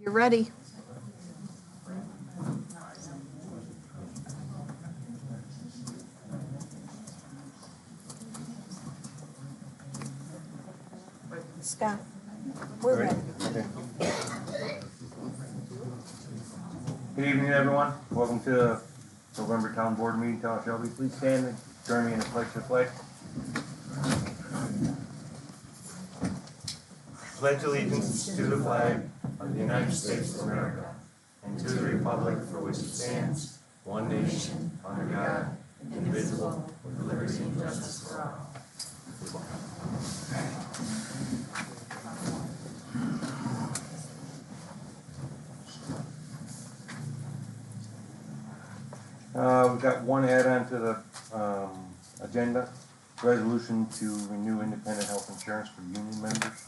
You're ready. Scott, we're ready. Okay. Good evening, everyone. Welcome to the November Town Board meeting. Town of Shelby, please stand and join me in the pledge to the flag. Pledge allegiance to the flag of the United States of America and to the republic for which it stands, one nation, under God, indivisible, with liberty and justice for all. We've got one add-on to the agenda, resolution to renew independent health insurance for union members.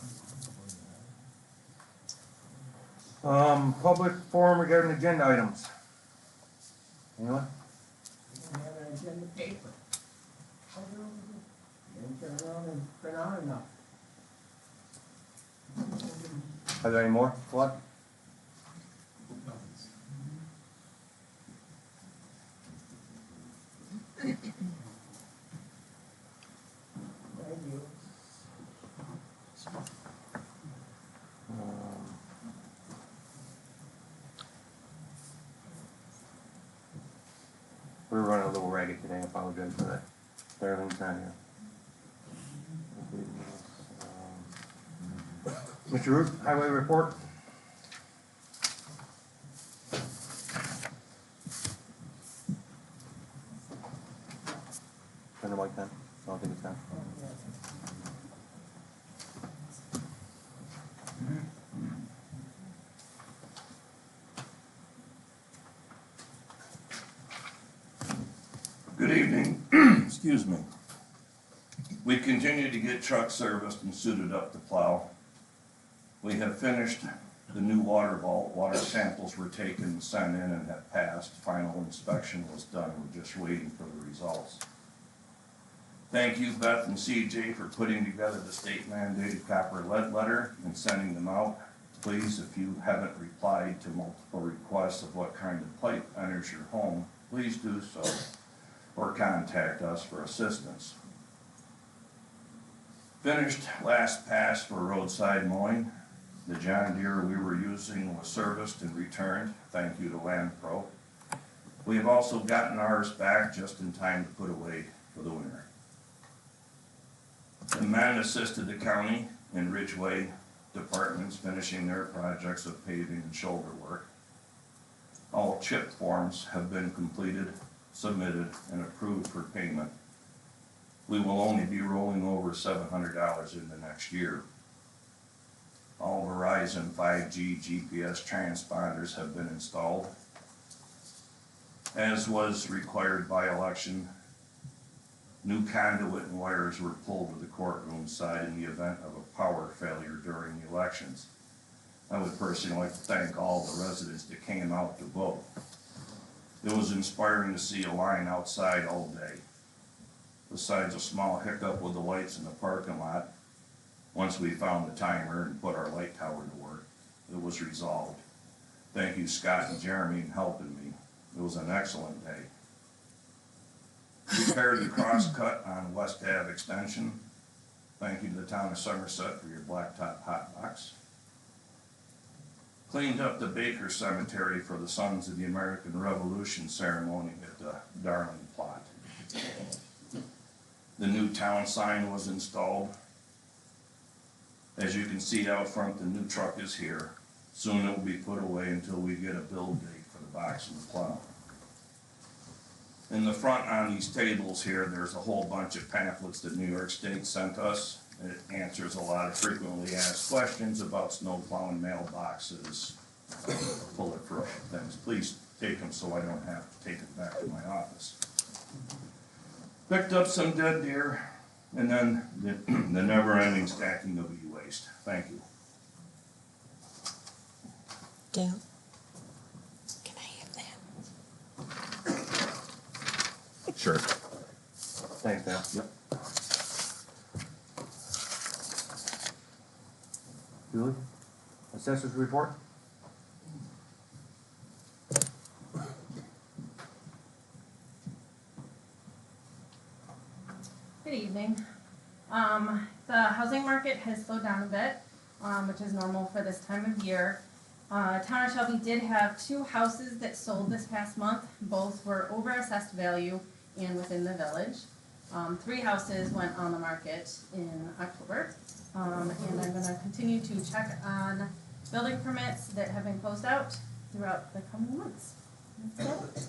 Public forum regarding agenda items. Anyone? We have an agenda paper. Didn't turn around and print out enough. Are there any more? What? Thank you. We're running a little ragged today. I apologize for that. Everything's not here. Mr. Root, highway report. Turn the mic down. I don't think it's down. Good evening. Excuse me. We continue to get trucks serviced and suited up to plow. We have finished the new water vault. Water samples were taken and sent in and have passed. Final inspection was done. We're just waiting for the results. Thank you, Beth and CJ, for putting together the state mandated copper lead letter and sending them out. Please, if you haven't replied to multiple requests of what kind of pipe enters your home, please do so, or contact us for assistance. Finished last pass for roadside mowing. The John Deere we were using was serviced and returned. Thank you to Land Pro. We have also gotten ours back just in time to put away for the winter. The men assisted the county and Ridgeway departments finishing their projects of paving and shoulder work. All chip forms have been completed, submitted, and approved for payment. We will only be rolling over $700 in the next year. All Verizon 5G GPS transponders have been installed. As was required by election, new conduit and wires were pulled to the courtroom side in the event of a power failure during the elections. I would personally like to thank all the residents that came out to vote. It was inspiring to see a line outside all day. Besides a small hiccup with the lights in the parking lot, once we found the timer and put our light tower to work, it was resolved. Thank you, Scott and Jeremy, for helping me. It was an excellent day. Repaired the crosscut on West Ave Extension. Thank you to the town of Somerset for your blacktop hot box. Cleaned up the Baker Cemetery for the Sons of the American Revolution ceremony at the Darling plot. The new town sign was installed. As you can see out front, the new truck is here. Soon it will be put away until we get a build date for the box and the plow. In the front on these tables here, there's a whole bunch of pamphlets that New York State sent us. It answers a lot of frequently asked questions about snow plowing mailboxes, bulletproof things. Please take them so I don't have to take it back to my office. Picked up some dead deer, and then the never-ending stacking of e-waste. Thank you. Dale, can I have that? Sure. Thanks, Dale. Yep. Julie, assessors report? The housing market has slowed down a bit, which is normal for this time of year. Town of Shelby did have 2 houses that sold this past month. Both were over assessed value and within the village. 3 houses went on the market in October. And I'm gonna continue to check on building permits that have been closed out throughout the coming months. That's about it.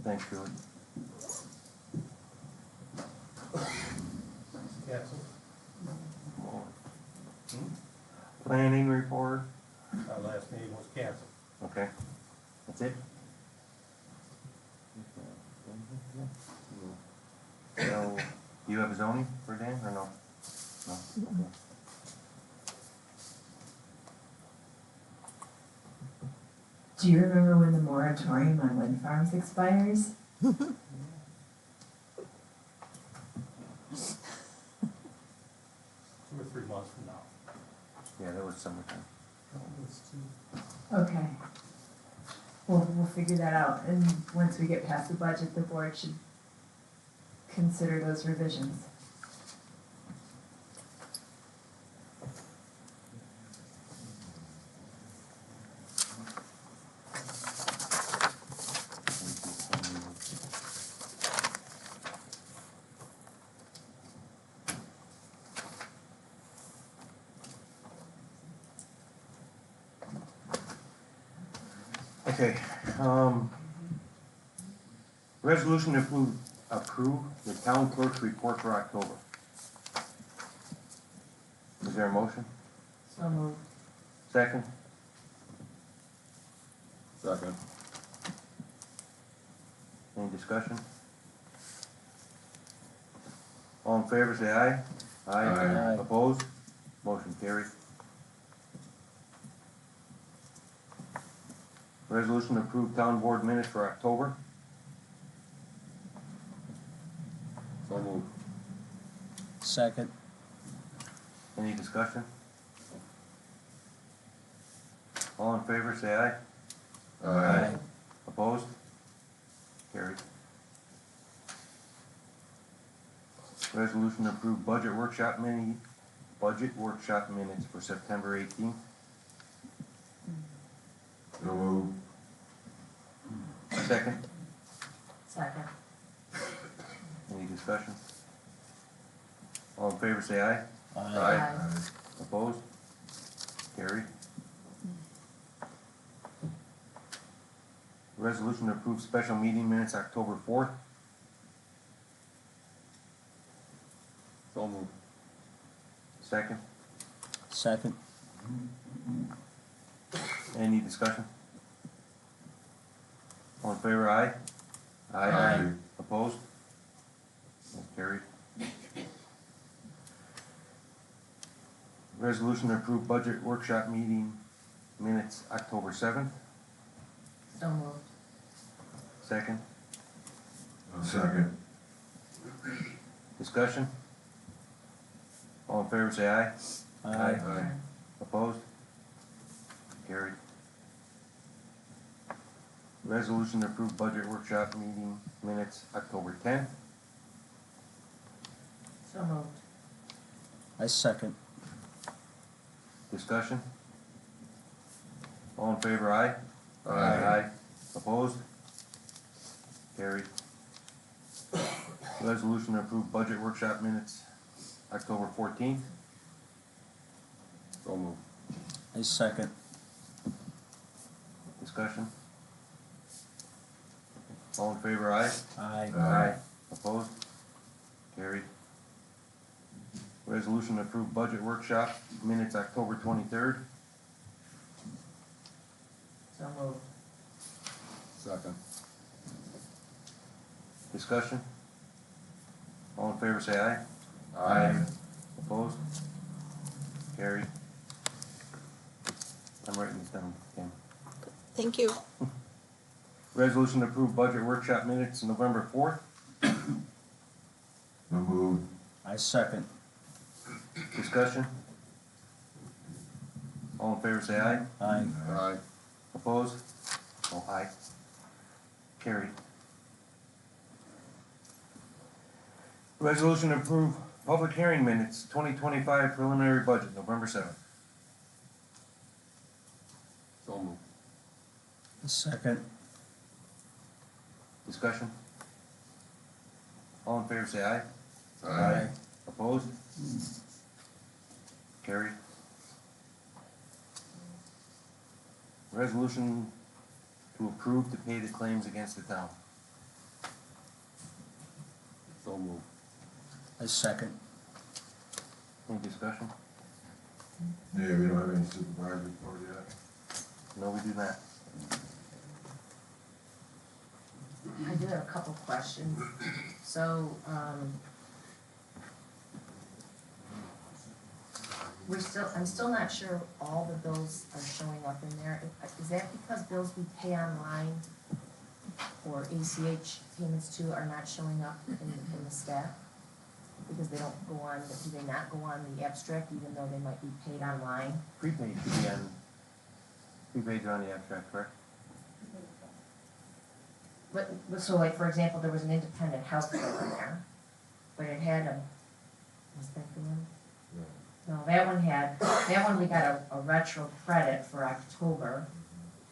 Thanks, Julie. Castle, Planning report, our last name was Castle. okay. That's it? So, do you have a zoning for Dan, or no? No? Okay. Do you remember when the moratorium on wind farms expires? 2 or 3 months from now. Yeah, that was summertime. Okay. Well, we'll figure that out, and once we get past the budget, the board should consider those revisions. Okay, resolution to approve the town clerk's report for October. Is there a motion? So moved. Second? Second. Any discussion? All in favor, say aye. Aye. Opposed? Motion carried. Resolution to approve town board minutes for October. So moved. Second. Any discussion? All in favor, say aye. Aye. Opposed? Carried. Resolution to approve budget workshop minutes for September 18th. So moved. Second, Second. any discussion? All in favor, say aye. Aye. Opposed? Carried. Resolution to approve special meeting minutes October 4th. So moved. Second, Second. any discussion? All in favor, aye. Aye. Opposed? That's carried. Resolution to approve budget workshop meeting minutes October 7th. So moved. Second, Second. discussion? All in favor, say aye. Aye. Opposed? Carried. Resolution to approve budget workshop meeting minutes October 10th. So moved. I second. Discussion? All in favor, aye. Aye. Opposed? Carried. Resolution to approve budget workshop minutes October 14th. So moved. I second. Discussion? All in favor, aye. Aye. Opposed? Carried. Resolution to approve budget workshop minutes October 23rd. So moved. Second. Discussion? All in favor, say aye. Opposed? Carried. I'm writing this down, Kim. Thank you. Resolution to approve budget workshop minutes November 4th. So moved. I second. Discussion? All in favor, say aye. Aye. Aye. Opposed? Oh, aye. Carried. Resolution to approve public hearing minutes, 2025 preliminary budget, November 7th. So moved. I second. Discussion? All in favor say aye. Aye. Opposed? Carried. Resolution to approve to pay the claims against the town. So moved. I second. Any discussion? Yeah, we don't have any supervisor report yet. No, we do not. I do have a couple questions. So, I'm still not sure all the bills are showing up in there. Is that because bills we pay online or ACH payments too are not showing up in the staff? Because they don't go on, do they not go on the abstract even though they might be paid online? Prepaid should be on, prepaids are on the abstract, correct? But, so like, for example, there was an independent health bill in there, but it had a, was that the one? No, that one we got a retro credit for October.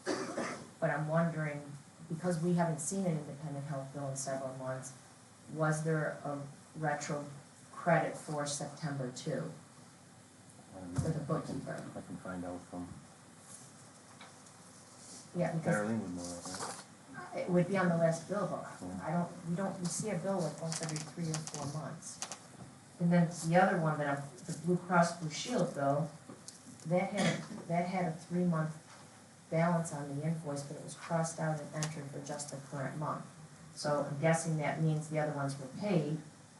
But I'm wondering, because we haven't seen an independent health bill in several months, was there a retro credit for September too, for the bookkeeper? I can find out from, Yeah, because Darlene would know that, right? it would be on the last bill book. We see a bill like once every 3 or 4 months. And then the other one the Blue Cross Blue Shield bill, that had a 3-month balance on the invoice, but it was crossed out and entered for just the current month. So I'm guessing that means the other ones were paid,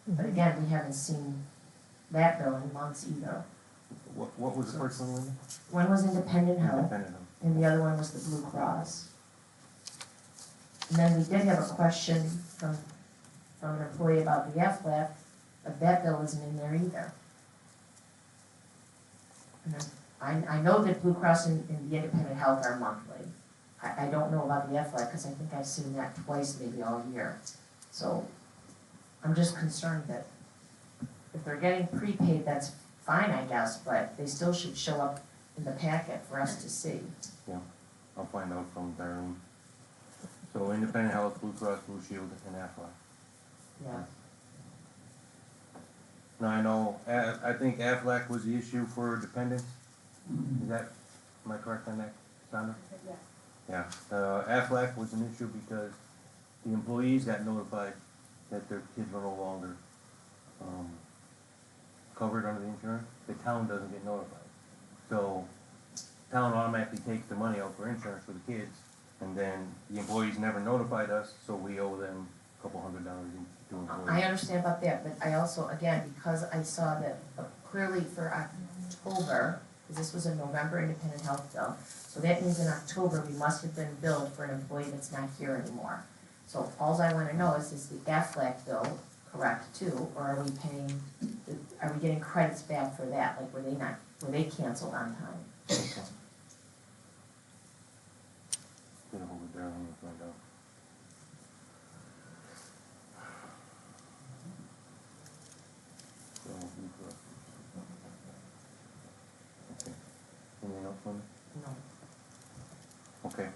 but again, we haven't seen that bill in months either. What was the first one, Linda? One was independent health, Independent health. and the other one was the Blue Cross. And then we did have a question from an employee about the FLAP, but that bill isn't in there either. And then I know that Blue Cross and the independent health are monthly. I don't know about the FLAP, because I think I've seen that twice maybe all year. So I'm just concerned that if they're getting prepaid, that's fine, I guess, but they still should show up in the packet for us to see. Yeah, I'll find out from Darlene. So independent health, Blue Cross Blue Shield, and AFLAC. Yeah. Now, I know, I think AFLAC was the issue for dependents. Is that, am I correct on that, Sandra? Yeah. Yeah, AFLAC was an issue because the employees got notified that their kids were no longer, covered under the insurance. The town doesn't get notified. So, town automatically takes the money out for insurance for the kids, and then the employees never notified us, so we owe them a couple $100 each to employees. I understand about that, but I also, again, because I saw that clearly for October, because this was a November independent health bill, so that means in October, we must have been billed for an employee that's not here anymore. So alls I wanna know is the AFLAC bill correct too, or are we paying, are we getting credits back for that, like were they canceled on time? Okay. Get a hold of Darlene and find out. So, Blue Cross. Okay. Anything else on it? No. Okay,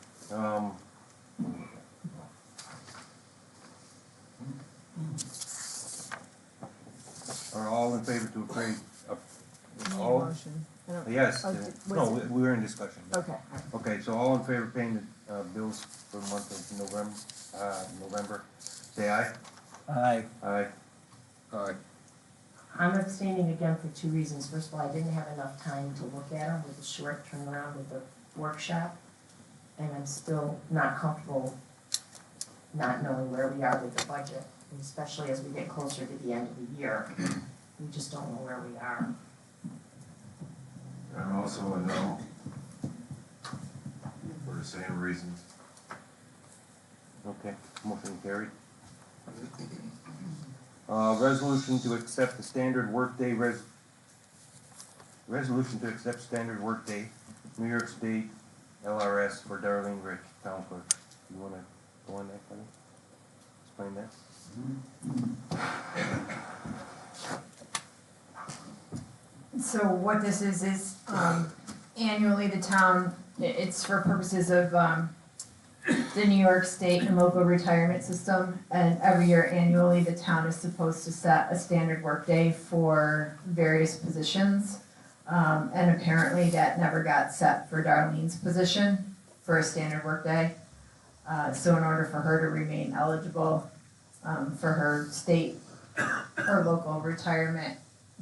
are all in favor to approve, all, Motion. I don't- yes, Oh, no, was it- we were in discussion. Okay. Okay, so all in favor of paying the, bills for the month of November, say aye. Aye. Aye. Aye. I'm abstaining again for 2 reasons. First of all, I didn't have enough time to look at them with the short turnaround with the workshop. And I'm still not comfortable not knowing where we are with the budget, and especially as we get closer to the end of the year. We just don't know where we are. I'm also a no. For the same reasons. Okay, motion carried. Resolution to accept the standard workday resolution to accept standard workday, New York State LRS for Darlene Rich, town clerk. You wanna go on that, Kelly? Explain that? So what this is, annually the town, it's for purposes of, the New York State and local retirement system. And every year annually, the town is supposed to set a standard workday for various positions. And apparently that never got set for Darlene's position for a standard workday. So in order for her to remain eligible, for her state or local retirement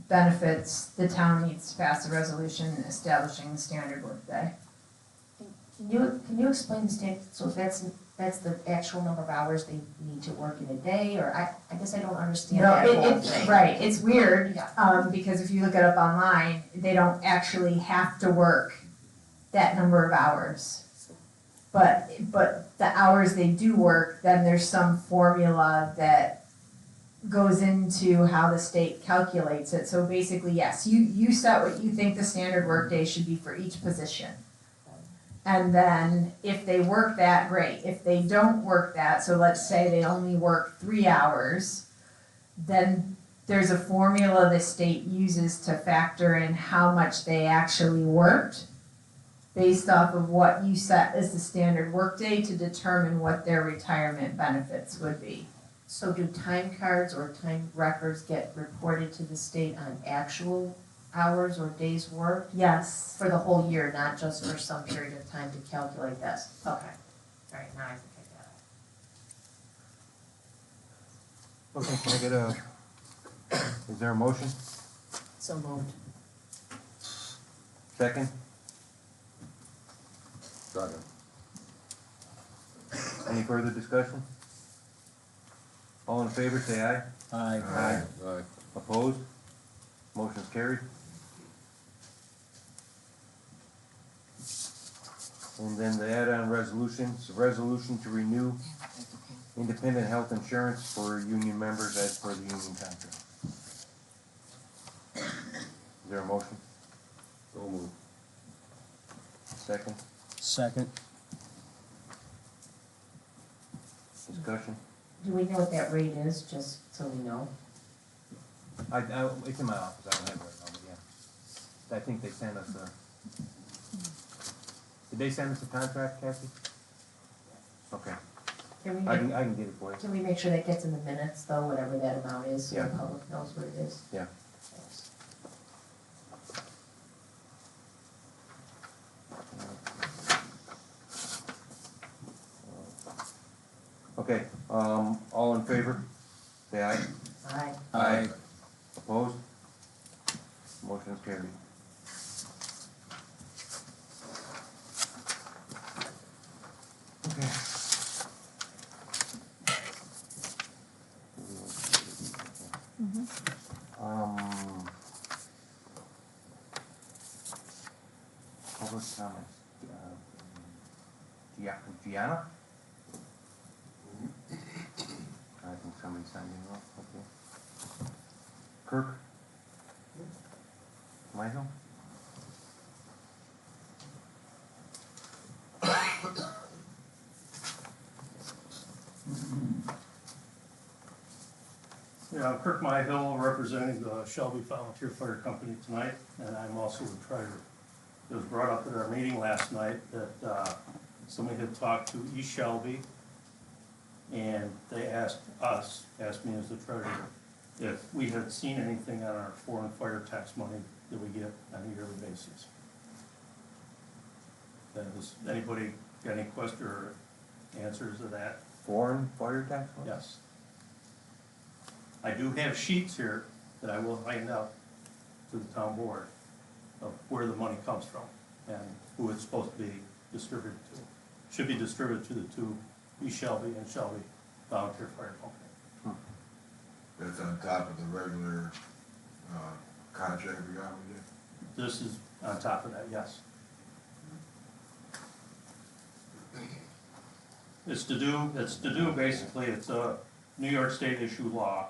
benefits, the town needs to pass a resolution establishing the standard workday. Can you explain the standard, so that's the actual number of hours they need to work in a day, or I guess I don't understand No, that whole it's, thing. right, it's weird, Yeah. because if you look it up online, they don't actually have to work that number of hours. But the hours they do work, then there's some formula that goes into how the state calculates it. So basically, yes, you set what you think the standard workday should be for each position. And then if they work that, great. If they don't work that, so let's say they only work 3 hours, then there's a formula the state uses to factor in how much they actually worked based off of what you set as the standard workday to determine what their retirement benefits would be. So do time cards or time records get reported to the state on actual hours or days worked? Yes. For the whole year, not just for some period of time to calculate this? Okay. All right, now I think I got it. Okay, can I get is there a motion? So moved. Second? Second. Any further discussion? All in favor, say aye. Aye. Aye. Aye. Opposed? Motion's carried. And then the add-on resolutions, a resolution to renew independent health insurance for union members as per the union contract. Is there a motion? So moved. Second? Second. Discussion? Do we know what that rate is, just so we know? It's in my office, I don't have it right now, but yeah. I think they sent us a, did they send us a contract, Kathy? Okay, Can we, I can get it for you. can we make sure that gets in the minutes, though, whatever that amount is, so Yeah. the public knows what it is? Yeah. Thanks. Okay, all in favor, say aye. Aye. Aye. Opposed? Motion's carried. Okay. Public comments. Gianna? I think somebody signed in wrong, okay. Kirk? Michael? Yeah, I'm Kirk Myhill, representing the Shelby Volunteer Fire Company tonight, and I'm also a treasurer. It was brought up at our meeting last night that somebody had talked to East Shelby, and they asked me as the treasurer, if we had seen anything on our foreign fire tax money that we get on a yearly basis. Does anybody got any question or answers to that? Foreign fire tax money? Yes. I do have sheets here that I will hand out to the town board of where the money comes from and who it's supposed to be distributed to. Should be distributed to the two, East Shelby and Shelby Volunteer Fire Company. That's on top of the regular, contract we got with you? This is on top of that, yes. It's to do basically, it's a New York State issue law,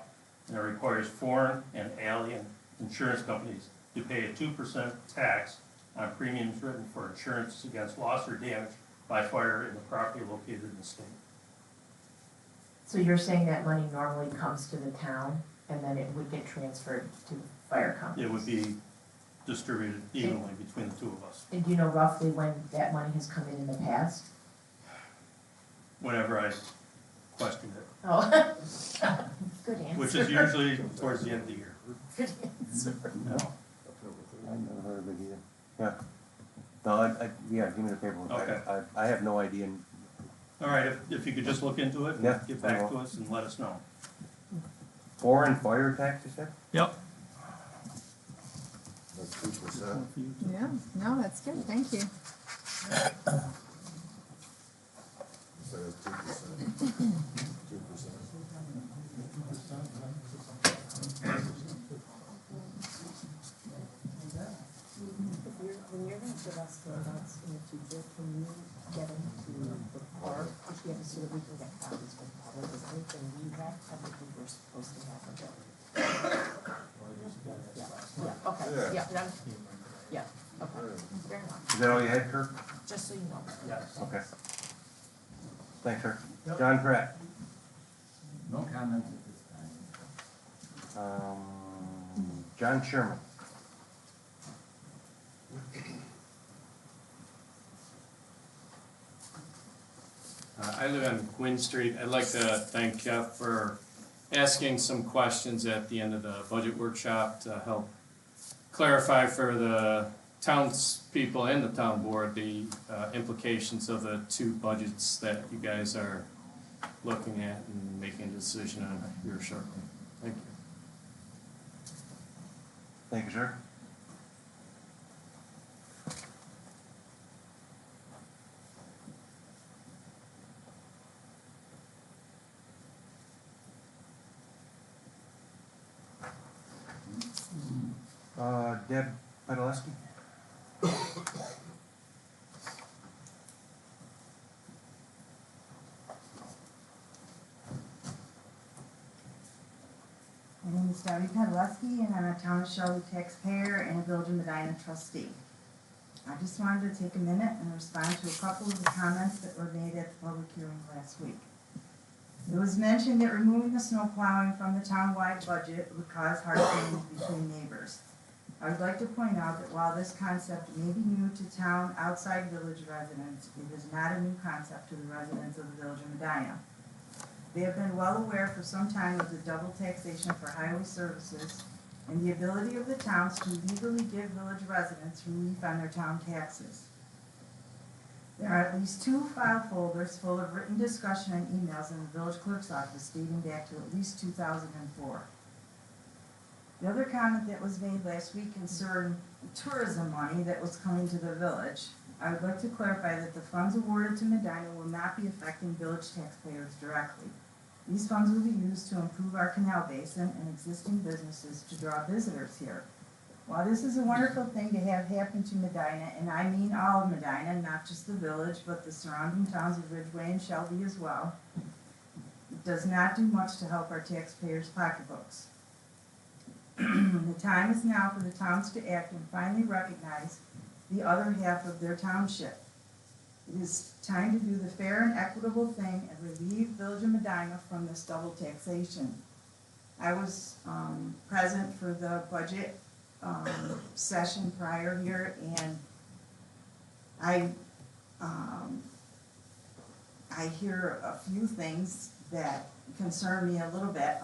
and it requires foreign and alien insurance companies to pay a 2% tax on premiums written for insurance against loss or damage by fire in the property located in the state. So you're saying that money normally comes to the town, and then it would get transferred to the fire company? It would be distributed evenly between the two of us. And do you know roughly when that money has come in the past? Whenever I question it, Oh. Good answer. which is usually towards the end of the year. Good answer. No. I've never heard of it either. Yeah. No, yeah, give me the paperwork. Okay. I have no idea. All right, if you could just look into it Yeah, and get I back will. to us and let us know. Foreign fire tax, you said? Yep. That's 2%. Yeah, no, that's good, thank you. So that's 2%. 2%. When you're gonna give us handouts in the future, can you get them to the clerk, so that we can get copies for the public, is anything we have, everything we're supposed to have of it? Yeah, okay, Yeah. okay, fair enough, Is that all you had, Kirk? just so you know. Yes. Okay. Thanks, Kirk. John Pratt. No comments at this time. John Sherman. I live on Gwynn Street. I'd like to thank Jeff for asking some questions at the end of the budget workshop to help clarify for the townspeople and the town board the implications of the two budgets that you guys are looking at and making a decision on here shortly. Thank you. Thank you, sir. Deb Podolsky? My name is Debbie Podleski, and I'm a Town of Shelby taxpayer and a Village of Medina trustee. I just wanted to take a minute and respond to a couple of the comments that were made at the public hearing last week. It was mentioned that removing the snow plowing from the town-wide budget would cause hard feelings between neighbors. I would like to point out that while this concept may be new to town outside village residents, it is not a new concept to the residents of the Village of Medina. They have been well aware for some time of the double taxation for highway services and the ability of the towns to legally give village residents relief on their town taxes. There are at least 2 file folders full of written discussion and emails in the village clerk's office dating back to at least 2004. The other comment that was made last week concerned tourism money that was coming to the village. I would like to clarify that the funds awarded to Medina will not be affecting village taxpayers directly. These funds will be used to improve our canal basin and existing businesses to draw visitors here. While this is a wonderful thing to have happen to Medina, and I mean all of Medina, not just the village, but the surrounding towns of Ridgeway and Shelby as well, it does not do much to help our taxpayers' pocketbooks. The time is now for the towns to act and finally recognize the other half of their township. It is time to do the fair and equitable thing and relieve Village of Medina from this double taxation. I was present for the budget session prior here, and I hear a few things that concern me a little bit.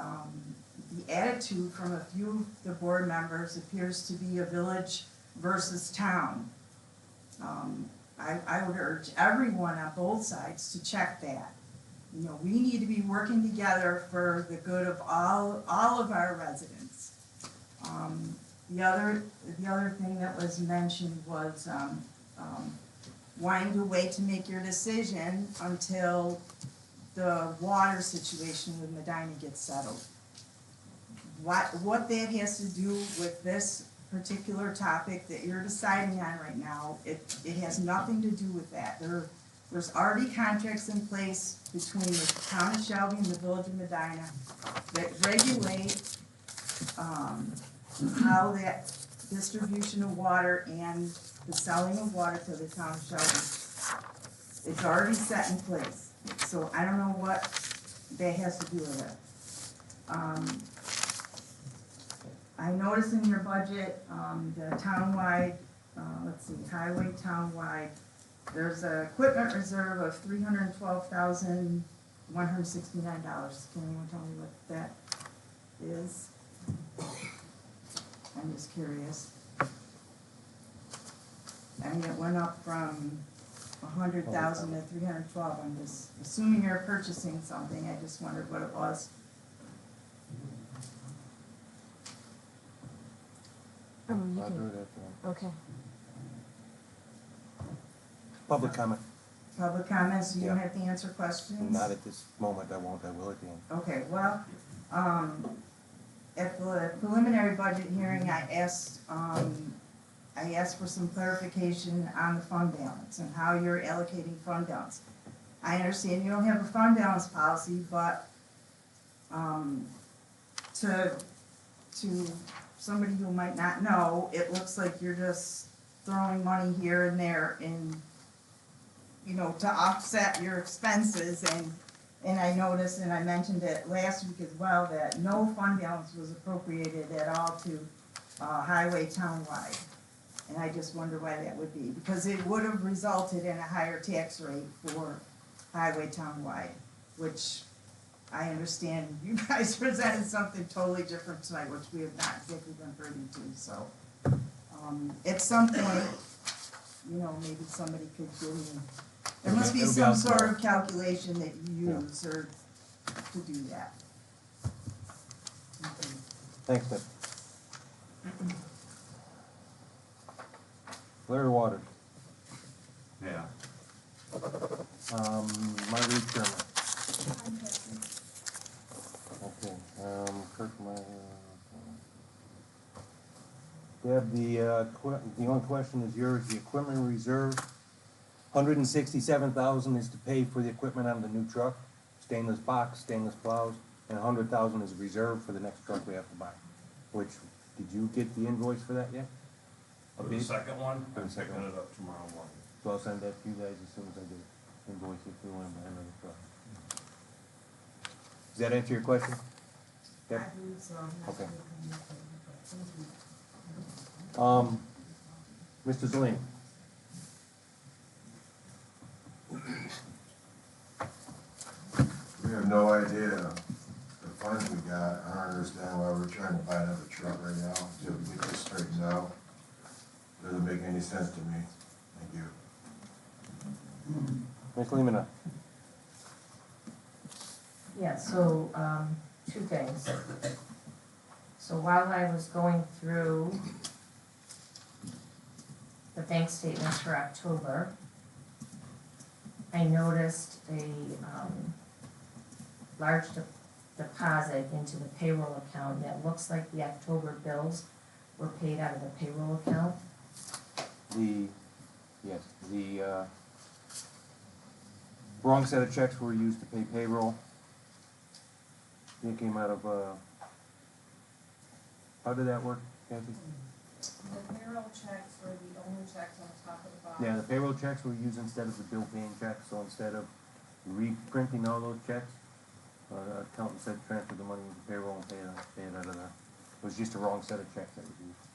The attitude from a few of the board members appears to be a village versus town. I would urge everyone on both sides to check that. You know, we need to be working together for the good of all of our residents. The other thing that was mentioned was wanting to wait to make your decision until the water situation with Medina gets settled. What that has to do with this particular topic that you're deciding on right now, it has nothing to do with that. There's already contracts in place between the town of Shelby and the Village of Medina that regulate how that distribution of water and the selling of water to the town of Shelby. It's already set in place, so I don't know what that has to do with it. I noticed in your budget, the townwide, let's see, highway townwide, there's a equipment reserve of $312,169. Can anyone tell me what that is? I'm just curious. I mean, it went up from 100,000 to 312. I'm just assuming you're purchasing something. I just wondered what it was. Oh, you can, okay. Public comment, Public comments, you don't Yeah. have to answer questions? not at this moment, I won't, I will at the end. Okay, well, at the preliminary budget hearing, I asked for some clarification on the fund balance and how you're allocating fund balance. I understand you don't have a fund balance policy, but, to somebody who might not know, it looks like you're just throwing money here and there in, you know, to offset your expenses, and I noticed, and I mentioned it last week as well, that no fund balance was appropriated at all to, highway townwide. And I just wonder why that would be, because it would have resulted in a higher tax rate for highway townwide, which I understand you guys presented something totally different tonight, which we have not exactly been privy to, so. At some point, you know, maybe somebody could give me, there must be It'll be some out sort tomorrow. of calculation that you Yeah. use or to do that. Thanks, Nick. Larry Waters, Yeah. Marguerite Sherman. Okay, Kirk, Deb, the only question is yours, the equipment reserve, $167,000 is to pay for the equipment on the new truck, stainless box, stainless plows, and $100,000 is reserved for the next truck we have to buy. Which, did you get the invoice for that yet? For the second one, For the I'm second picking one. it up tomorrow morning. So I'll send that to you guys as soon as I get it. Invoice if we want to buy another truck. Does that answer your question? Yep. I believe so. Okay. Mr. Zeline. We have no idea the funds we got. I don't understand why we're trying to buy another truck right now until we get this straightened out. Doesn't make any sense to me. Thank you. Ms. Lemonna. Yeah, so, two things. So while I was going through the bank statements for October, I noticed a, large deposit into the payroll account that looks like the October bills were paid out of the payroll account. The wrong set of checks were used to pay payroll. It came out of, how did that work, Kathy? The payroll checks were the only checks on the top of the box. Yeah, the payroll checks were used instead of the bill paying checks, so instead of reprinting all those checks, accountant said transfer the money into payroll and pay it out of there. It was just a wrong set of checks that was used.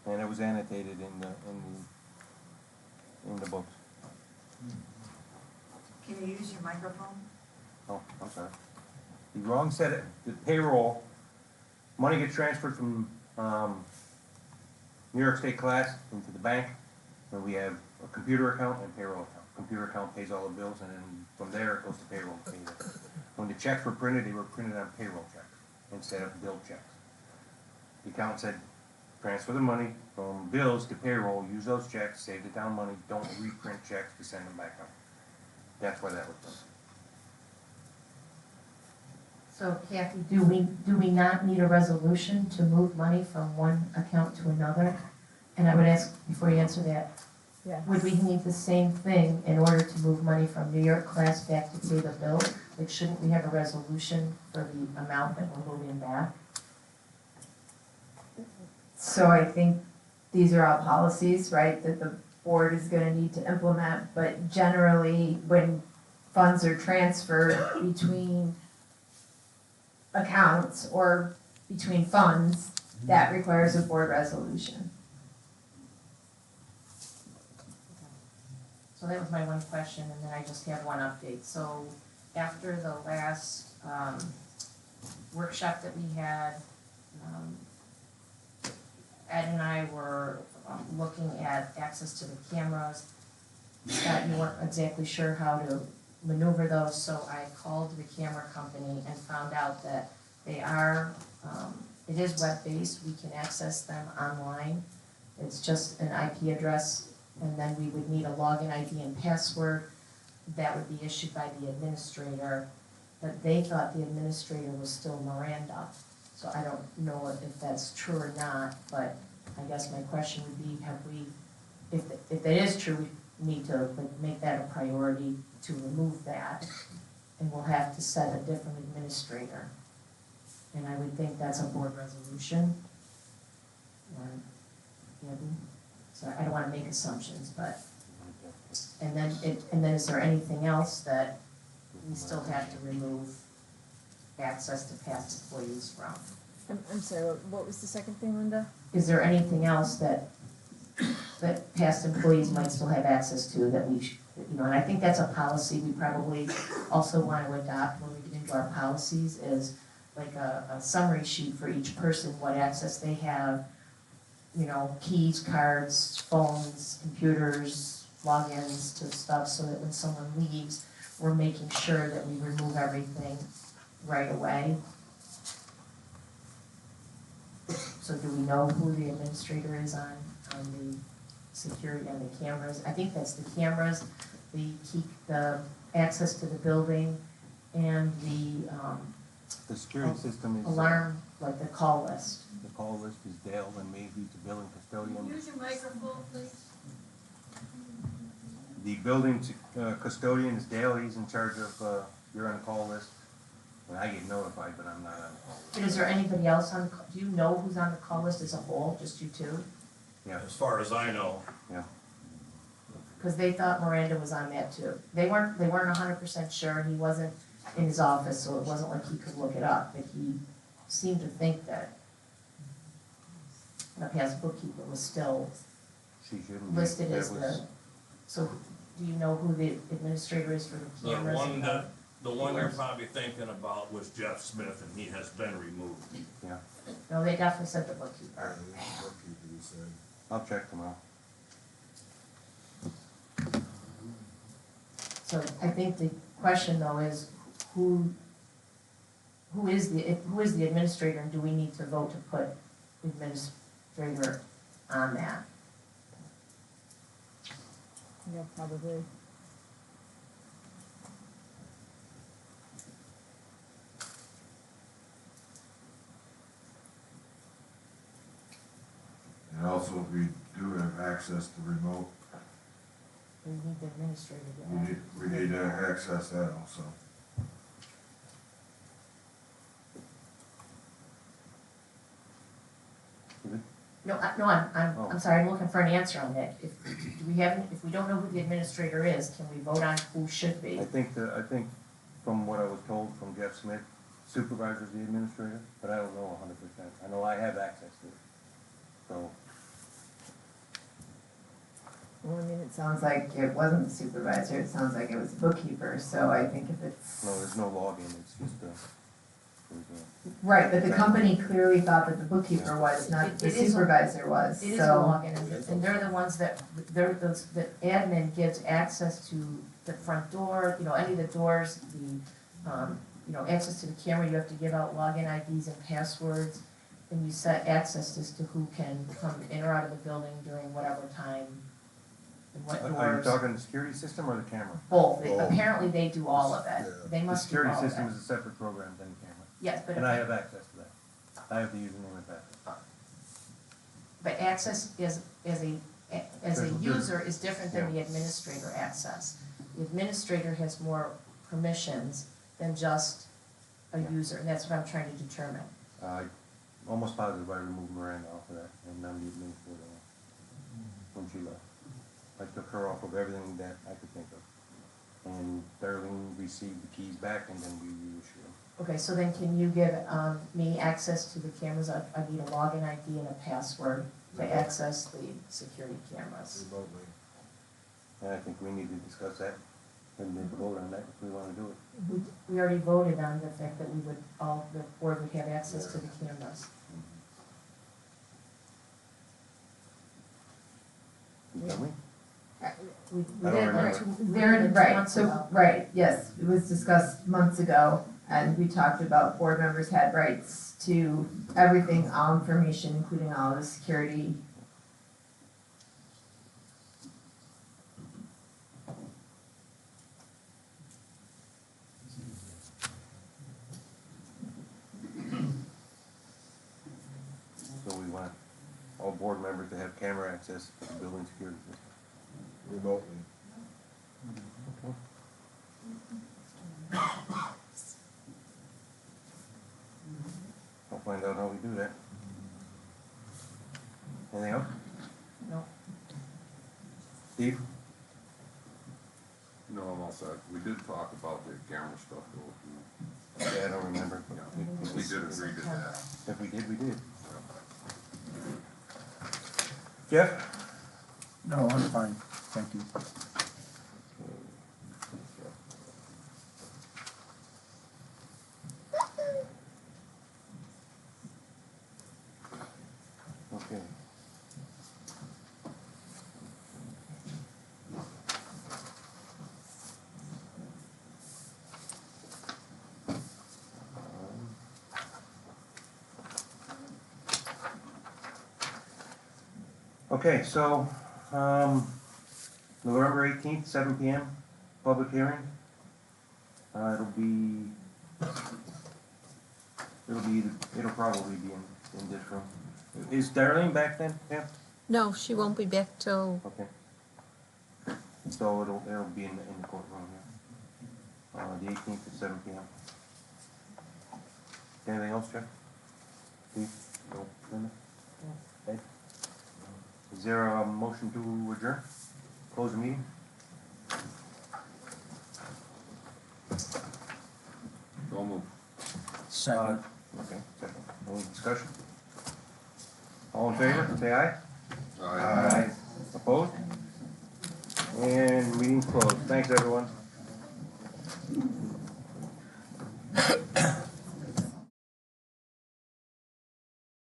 And it was annotated in the books. Can you use your microphone? Oh, I'm sorry. The wrong set of, the payroll, money gets transferred from, New York State class into the bank, and we have a computer account and payroll account. Computer account pays all the bills, and then from there it goes to payroll. to pay it. When the checks were printed, they were printed on payroll checks instead of bill checks. The accountant said, transfer the money from bills to payroll, use those checks, save the town money, don't reprint checks to send them back out. That's why that was done. So Kathy, do we not need a resolution to move money from one account to another? And I would ask, before you answer that, Yeah. would we need the same thing in order to move money from New York class back to pay the bill? Like, shouldn't we have a resolution for the amount that we're moving back? So I think these are all policies, right, that the board is gonna need to implement, but generally, when funds are transferred between accounts or between funds, That requires a board resolution. So that was my one question, and then I just have one update. So after the last, workshop that we had, Ed and I were looking at access to the cameras. Scott, you weren't exactly sure how to maneuver those, so I called the camera company and found out that they are, it is web-based, we can access them online. It's just an IP address, and then we would need a login ID and password that would be issued by the administrator. But they thought the administrator was still Miranda, so I don't know if that's true or not, but I guess my question would be, have we, if that is true, we need to like make that a priority to remove that, and we'll have to set a different administrator. And I would think that's a board resolution. Or, so I don't wanna make assumptions, but, and then is there anything else that we still have to remove access to past employees from? I'm sorry, what was the second thing, Linda? Is there anything else that past employees might still have access to that we should, and I think that's a policy we probably also want to adopt when we get into our policies, is like a summary sheet for each person, what access they have, keys, cards, phones, computers, logins to stuff, so that when someone leaves, we're making sure that we remove everything right away. So do we know who the administrator is on the security and the cameras? I think that's the cameras, the access to the building, and The security system is. alarm, like the call list. The call list is Dale and me, who's the building custodian. Use your microphone, please. The building custodian is Dale, he's in charge of, you're on the call list. When I get notified, but I'm not on the call list. But is there anybody else on, do you know who's on the call list as a whole, just you two? Yeah, As far as I know. yeah. Because they thought Miranda was on that too. They weren't 100% sure, he wasn't in his office, so it wasn't like he could look it up, but he seemed to think that the past bookkeeper was still She shouldn't be. listed That as was- so do you know who the administrator is for the The cameras? one that, the one you're probably thinking about was Jeff Smith, and he has been removed. Yeah, No, they definitely said the bookkeeper. I'll check tomorrow. So I think the question though is, who is the administrator, and do we need to vote to put administrator on that? Yeah, probably. And also, if we do have access to remote, We need the administrator to we need to access that also. No, I'm sorry, I'm looking for an answer on that. If we don't know who the administrator is, can we vote on who should be? I think from what I was told from Jeff Smith, supervisor's the administrator, but I don't know 100%. I know I have access to it. So, Well, I mean, it sounds like it wasn't the supervisor, it sounds like it was the bookkeeper, so I think if it's. no, there's no login, it's just Right, but the company clearly thought that the bookkeeper was, not the It is a- supervisor was, It is a so. login, and they're the ones that admin gives access to the front door, any of the doors, access to the camera, you have to give out login IDs and passwords, and you set access as to who can come in or out of the building during whatever time, and what doors. Are you talking the security system or the camera? Both, Both. apparently they do all of it, they The must do security all of system it. is a separate program than the camera, Yes, but. and I have access to that. I have the username and password. But access as a There's- user is different than the administrator access. The administrator has more permissions than just a user, and that's what I'm trying to determine. Almost positive I removed Miranda off of that, and I'm the administrator when she left. I took her off of everything that I could think of. And Darlene received the keys back and then we reissue them. Okay, so then can you give, me access to the cameras? I need a login ID and a password to access the security cameras. Remotely. And I think we need to discuss that and then vote on that if we wanna do it. We already voted on the fact that we would, all, the board would have access to the cameras. You tell me? We I don't did remember. They're, right, months so, ago. right, yes, it was discussed months ago, and we talked about board members had rights to everything, all information, including all the security. So we want all board members to have camera access to the building security system. Remotely. I'll find out how we do that. Anything else? No. Steve? No, I'm all set. We did talk about the camera stuff though. Yeah, I don't remember. We did agree to that. If we did, we did. Jeff? No, I'm fine, thank you. Okay. Okay, so, November 18th, 7 PM, public hearing. It'll probably be in this room. Is Darlene back then, Pam? No, she won't be back till, Okay. So it'll be in the courtroom, yeah. The 18th at 7 PM. Anything else, Jeff? Steve? No. Linda? Ed? Is there a motion to adjourn? Close the meeting? Don't move. Second. Okay, second. Any discussion? All in favor, say aye. Aye. Opposed? And meeting closed. Thanks, everyone.